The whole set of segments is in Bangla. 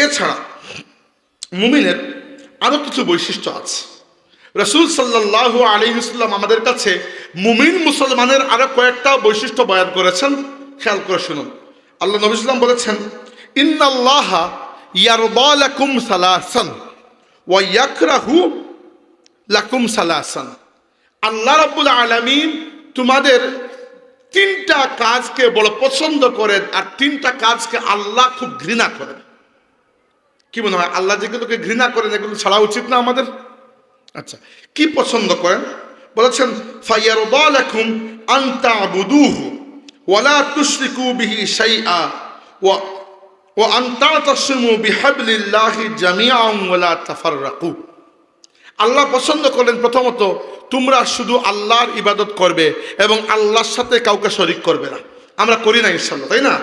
এছাড়া মুমিনের আরো কিছু বৈশিষ্ট্য আছে। রাসূল সাল্লাল্লাহু আলাইহি ওয়াসাল্লাম আমাদের কাছে মুমিন মুসলমানের আরো কয়েকটা বৈশিষ্ট্য বয়ান করেছেন। খেয়াল করে শুনুন। আল্লাহ নবী সাল্লাল্লাহু আলাইহি ওয়াসাল্লাম বলেছেন, ইন্নাল্লাহা ইয়ারদা লাকুম সালাসান ওয়া ইয়াকরাহু লাকুম সালাসান। আল্লাহ রাব্বুল আলামিন তোমাদের তিনটা কাজকে বড় পছন্দ করেন, আর তিনটা কাজকে আল্লাহ খুব ঘৃণা করেন। কি মনে হয় আল্লাহ যেগুলোকে ঘৃণা করেন এগুলো ছাড়া উচিত না আমাদের? আচ্ছা, কি পছন্দ করেন? বলেছেন ফায়ারদা লাকুম আন তা'বুদুহু ওয়া লা তুশরিকু বিহি শাইআ ওয়া আন তা'তাসিমু বিহাবলিল্লাহি জামিআন ওয়া লা তাফাররাকু। আল্লাহ পছন্দ করেন প্রথমত তোমরা শুধু আল্লাহর ইবাদত করবে এবং আল্লাহর সাথে কাউকে শরীক করবে না। আমরা করি না ইনশাআল্লাহ, তাই না?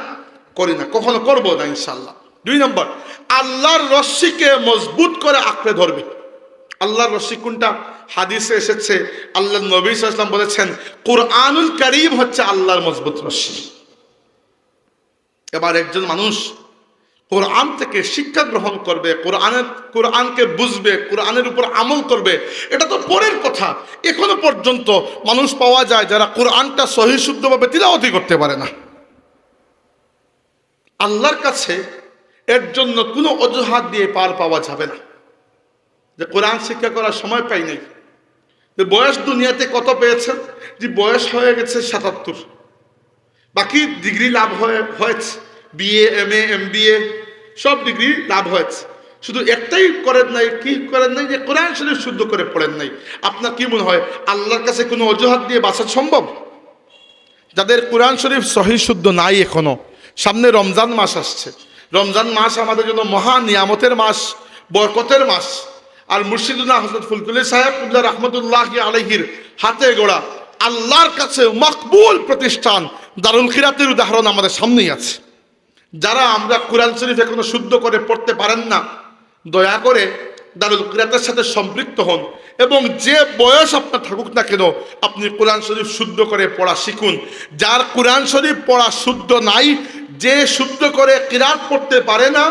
করি না, কখনো করবো না ইনশাআল্লাহ। 2 নম্বর, আল্লাহর রশ্মিকে মজবুত করে আঁকড়ে ধরবে। আল্লাহর রশ্মি কোনটা? হাদিসে এসেছে, আল্লাহ নবী সাল্লাল্লাহু আলাইহি ওয়াসাল্লাম বলেছেন কুরআনুল কারীম হচ্ছে আল্লাহর মজবুত রশ্মি। এবার একজন মানুষ কোরআন থেকে শিক্ষা গ্রহণ করবে, কোরআনকে বুঝবে, কোরআনের উপর আমল করবে, এটা তো পরের কথা। এখনো পর্যন্ত মানুষ পাওয়া যায় যারা কোরআনটা সহি শুদ্ধভাবে তিলাওয়াত করতে পারে না। আল্লাহর কাছে এর জন্য কোনো অজুহাত দিয়ে পার পাওয়া যাবে না যে কোরআন শিক্ষা করার সময় পাই নাই। যে বয়স দুনিয়াতে কত পেয়েছেন? যে বয়স হয়ে গেছে 77, বাকি ডিগ্রি লাভ হয়েছে, বিএ, এমএ, এমবিএ সব ডিগ্রি লাভ হয়েছে, শুধু একটাই করেন নাই। কি করেন নাই? যে কোরআন শরীফ শুদ্ধ করে পড়েন নাই। আপনার কি মনে হয় আল্লাহর কাছে কোনো অজুহাত দিয়ে বাঁচা সম্ভব? যাদের কোরআন শরীফ সহি শুদ্ধ নাই এখনো, সামনে রমজান মাস আসছে। রমজান মাস আমাদের জন্য মহা নিয়ামতের মাস, বরকতের মাস। আর মুর্শিদুনা হযরত ফুলকুলি সাহেব কুবলা রাহমাতুল্লাহি আলাইহির হাতে গড়া আল্লাহর কাছে মকবুল প্রতিষ্ঠান দারুল খিরাতের উদাহরণ আমাদের সামনেই আছে। যারা আমরা কোরআন শরীফ এখনো শুদ্ধ করে পড়তে পারেন না, দয়া করে দারুল খিরাতের সাথে সম্পৃক্ত হন এবং যে বয়স আপনার থাকুক না কেন আপনি কোরআন শরীফ শুদ্ধ করে পড়া শিখুন। যার কোরআন শরীফ পড়া শুদ্ধ নাই, যে শুদ্ধ করে কিরাত পড়তে পারে না,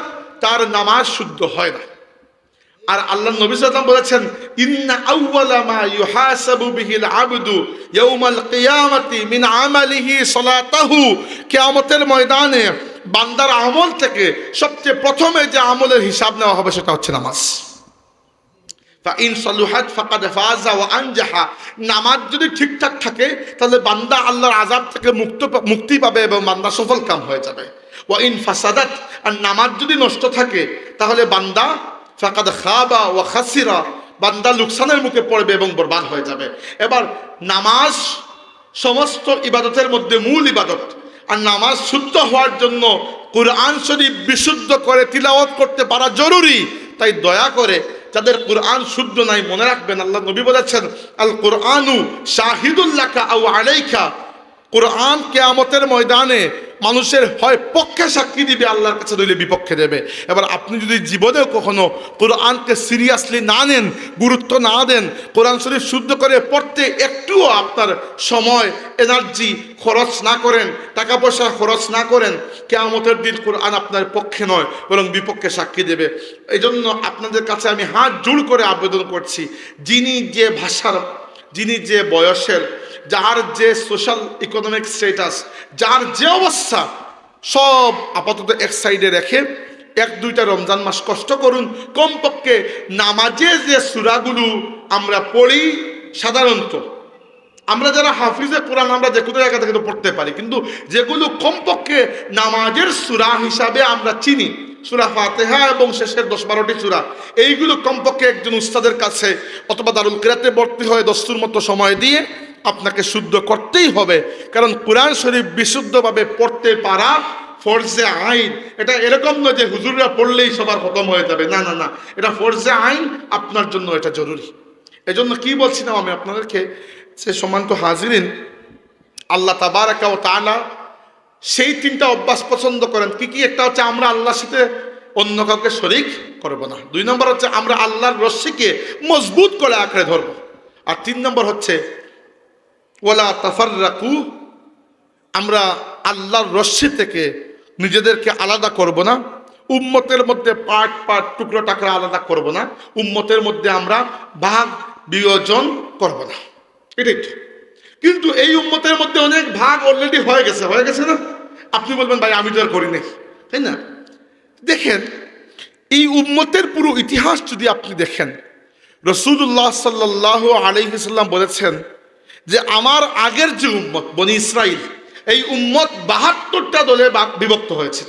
তার নামাজ শুদ্ধ হয় না। আর আল্লাহ নবী সাল্লাল্লাহু আলাইহি ওয়াসাল্লাম বলেছেন ইন্না আউওয়ালা মা ইউহাসাবু বিহিল আবদু ইয়াউমাল কিয়ামাতি মিন আমালিহি সালাতাহু। কিয়ামতের ময়দানে বান্দার আমল থেকে সবচেয়ে প্রথমে যে আমলের হিসাব নেওয়া হবে সেটা হচ্ছে নামাজ। ফাইন সালুহাত ফাকাদ ফাযা ওয়া আনজাহা। নামাজ যদি ঠিকঠাক থাকে তাহলে বান্দা আল্লাহর আযাব থেকে মুক্তি পাবে এবং বান্দা সফল কাম হয়ে যাবে। ওয়া ইন ফাসাদাত, আর নামাজ যদি নষ্ট থাকে তাহলে বান্দা ফাকাদ খাবা ওয়া খাসিরা, বান্দা লোকসানের মুখে পড়বে এবং বরবাদ হয়ে যাবে। এবার নামাজ সমস্ত ইবাদতের মধ্যে মূল ইবাদত, আর নামাজ শুদ্ধ হওয়ার জন্য কোরআন শরীফ বিশুদ্ধ করে তিলাওয়াত করতে পারা জরুরি। তাই দয়া করে যাদের কোরআন শুদ্ধ নাই মনে রাখবেন আল্লাহ নবী বলেছেন আল কোরআনু শাহিদুল লাকা আও আলাইকা। কোরআন কিয়ামতের ময়দানে মানুষের হয় পক্ষে সাক্ষী দিবে, আল্লাহর কাছে নইলে বিপক্ষে দেবে। এবার আপনি যদি জীবনেও কখনো কোরআনকে সিরিয়াসলি না নেন, গুরুত্ব না দেন, কোরআন শরীফ শুদ্ধ করে পড়তে একটুও আপনার সময় এনার্জি খরচ না করেন, টাকা পয়সা খরচ না করেন, কিয়ামতের দিন কোরআন আপনার পক্ষে নয় বরং বিপক্ষে সাক্ষী দেবে। এই জন্য আপনাদের কাছে আমি হাত জোড় করে আবেদন করছি, যিনি যে ভাষার, যিনি যে বয়সের, যার যে সোশ্যাল ইকোনমিক স্ট্যাটাস, যার যে অবস্থা, সব আপাতত এক সাইডে রেখে 1-2টা রমজান মাস কষ্ট করুন। কমপক্ষে নামাজে যে সূরাগুলো আমরা পড়ি, সাধারণত আমরা যারা হাফিজে কোরআন আমরা যে কোনো জায়গা থেকে পড়তে পারি, কিন্তু যেগুলো কমপক্ষে নামাজের সূরা হিসাবে আমরা চিনি, সূরা ফাতিহা এবং শেষের 10-12টি সূরা, এইগুলো কমপক্ষে একজন উস্তাদের কাছে অথবা দারুল কিরাতে ভর্তি হয়ে দস্তুর মতো সময় দিয়ে আপনাকে শুদ্ধ করতেই হবে। কারণ কোরআন শরীফ বিশুদ্ধভাবে পড়তে পারা ফরজে আইন। এটা এরকম নয় যে হুজুররা পড়লেই সবার খতম হয়ে যাবে, না না না, এটা ফরজে আইন, আপনার জন্য এটা জরুরি। এজন্য কি বলছিলাম আমি আপনাদেরকে, সে সম্মানিত হাজিরিন, আল্লাহ তাবারাকা ওয়া তাআলা সেই 3টা অভ্যাস পছন্দ করেন। কি কি? একটা হচ্ছে আমরা আল্লাহর সাথে অন্য কাউকে শরীক করব না। 2 নম্বর হচ্ছে আমরা আল্লাহর রশ্মিকে মজবুত করে আঁকড়ে ধরব। আর 3 নম্বর হচ্ছে ওয়ালা তাফাররাকু, আমরা আল্লাহর রশ্মি থেকে নিজেদেরকে আলাদা করব না। উম্মতের মধ্যে পার্ট পার্ট টুকরো টাকরা আলাদা করব না, উম্মতের মধ্যে আমরা ভাগ বিয়োজন করব না, এটাই তো। কিন্তু এই উম্মতের মধ্যে অনেক ভাগ অলরেডি হয়ে গেছে না? আপনি বলবেন ভাই আমি তো আর করি নাই, তাই না? দেখেন এই উম্মতের পুরো ইতিহাস যদি আপনি দেখেন, রাসূলুল্লাহ সাল্লাল্লাহু আলাইহি সাল্লাম বলেছেন যে আমার আগের যে উম্মত বনি ইসরাইল, এই উম্মত ৭২টা দলে বিভক্ত হয়েছিল।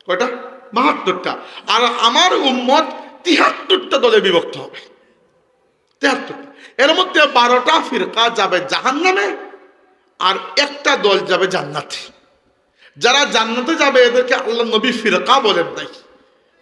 কয়টা? ৭২টা। আর আমার উম্মত ৭৩টা দলে বিভক্ত হবে। ৭৩টা। এর মধ্যে ১২টা ফিরকা যাবে জাহান্নামে, আর একটা দল যাবে জান্নাতে। যারা জান্নাতে যাবে এদেরকে আল্লাহ নবী ফিরকা বলেন নাই।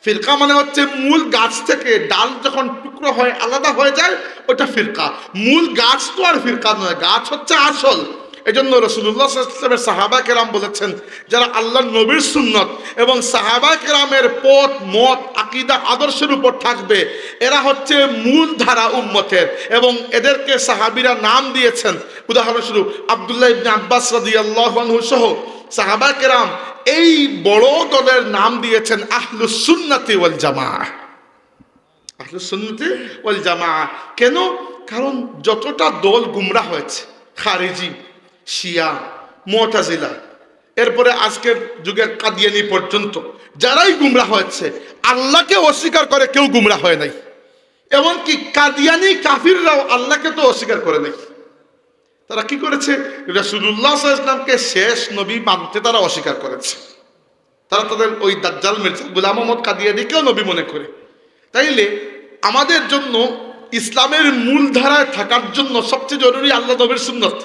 ফিরকা মানে হচ্ছে মূল গাছ থেকে ডাল যখন টুকরো হয় আলাদা হয়ে যায় ওটা ফিরকা। মূল গাছ তো আর ফিরকা নয়, গাছ হচ্ছে আসল। এই জন্য রাসূলুল্লাহ সাল্লাল্লাহু আলাইহি ওয়াসাল্লামের সাহাবা কেরাম বলেছেন, যারা আল্লাহ নবীর সুন্নত এবং সাহাবা কেরামের পথ মত আকীদা আদর্শের উপর থাকবে, এরা হচ্ছে মূল ধারা উম্মতের। এবং এদেরকে সাহাবীরা নাম দিয়েছেন, উদাহরণস্বরূপ আব্দুল্লাহ ইবনে আব্বাস রাদিয়াল্লাহু আনহু সহ সাহাবা কেরাম এই বড় দলের নাম দিয়েছেন আহলুস সুন্নাতি ওয়াল জামাআহ। আহলুস সুন্নাতি ওয়াল জামাআহ কেন? কারণ যতটা দল গুমরাহ হয়েছে, খারিজি, শিয়া, মুতাজিলা, এরপরে আজকের যুগের কাদিয়ানি পর্যন্ত যারাই গুমরাহ হয়েছে, আল্লাহকে অস্বীকার করে কেউ গুমরাহ হয় নাই। এমনকি কাদিয়ানি কাফিররাও আল্লাহকে তো অস্বীকার করে নাই। তারা কি করেছে? রাসূলুল্লাহ সাল্লাল্লাহু আলাইহি ওয়াসাল্লামকে শেষ নবী মানতে তারা অস্বীকার করেছে। তারা তাদের ওই দাজ্জাল মির্জা গোলাম মোহাম্মদ কাদিয়ানিকেও নবী মনে করে। তাইলে আমাদের জন্য ইসলামের মূল ধারায় থাকার জন্য সবচেয়ে জরুরি আল্লাহ নবীর সুন্নত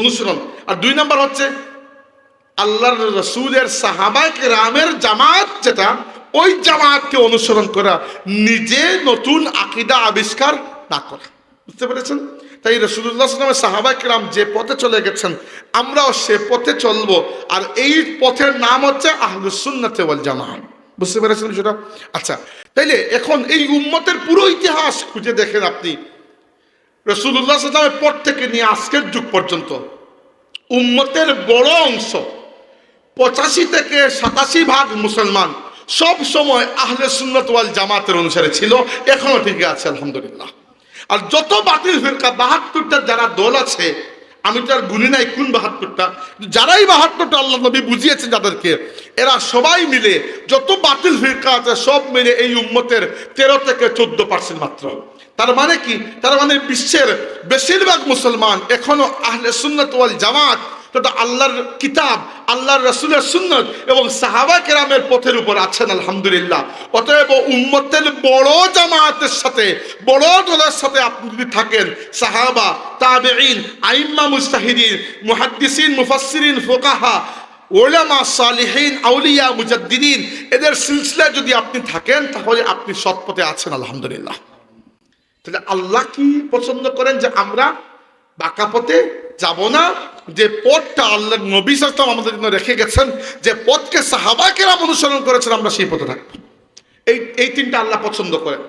অনুসরণ, আর ২ নম্বর হচ্ছে আল্লাহর রাসূলের সাহাবায়ে কেরামের জামাত, যেটা ওই জামাতকে অনুসরণ করা, নিজে নতুন আকীদা আবিষ্কার না করা। বুঝতে পেরেছেন? তাই রাসূলুল্লাহ সাল্লাল্লাহু আলাইহি ওয়াসাল্লাম সাহাবায়ে কেরাম যে পথে চলে গেছেন, আমরাও সে পথে চলবো। আর এই পথের নাম হচ্ছে আহলুস সুন্নাতি ওয়াল জামাআহ। বুঝতে পেরেছেন সেটা? আচ্ছা, তাইলে এখন এই উম্মতের পুরো ইতিহাস খুঁজে দেখেন আপনি, রাসূলুল্লাহ সাল্লাল্লাহু আলাইহি ওয়াসাল্লামের পর থেকে নিয়ে আজকের যুগ পর্যন্ত উম্মতের বড় অংশ ৮৫ থেকে ৮৭% মুসলমান সব সময় আহলে সুন্নাত ওয়াল জামাতের অনুসারে ছিল, এখনো ঠিক আছে আলহামদুলিল্লাহ। আর যত বাতিল ফিরকা ৭২টা যারা দল আছে, আমি তো আর গুনি নাই কোন ৭২টা, যারাই ৭২টা আল্লাহ নবী বুঝিয়েছেন যাদেরকে, এরা সবাই মিলে যত বাতিল ফিরকা আছে সব মিলে এই উম্মতের ১৩ থেকে ১৪% মাত্র। তার মানে কি? তার মানে বিশ্বের বেশিরভাগ মুসলমান এখনো আহলে সুন্নাত ওয়াল জামাত, তথা আল্লাহর কিতাব, আল্লাহর রাসূলের সুন্নত এবং সাহাবা কেরামের পথের উপর আছেন আলহামদুলিল্লাহ। অতএব উম্মতের বড় জামাতের সাথে, বড় দলের সাথে আপনি যদি থাকেন, সাহাবা, তাবেঈন, আইম্মা মুজতাহিদিন, মুহাদ্দিসিন, মুফাসসিরিন, ফুকাহা, উলামা, সালিহিন, আউলিয়া, মুজাদ্দিদিন, এদের সিলসিলায় যদি আপনি থাকেন, তাহলে আপনি সৎ পথে আছেন আলহামদুলিল্লাহ। তাহলে আল্লাহ কি পছন্দ করেন? যে আমরা বাঁকা পথে যাব না, যে পথটা আল্লাহর নবী সাল্লাল্লাহু আলাইহি ওয়াসাল্লাম আমাদের জন্য রেখে গেছেন, যে পথকে সাহাবা কেরাম অনুসরণ করেছেন, আমরা সেই পথে থাকবো। এই ৩টা আল্লাহ পছন্দ করেন।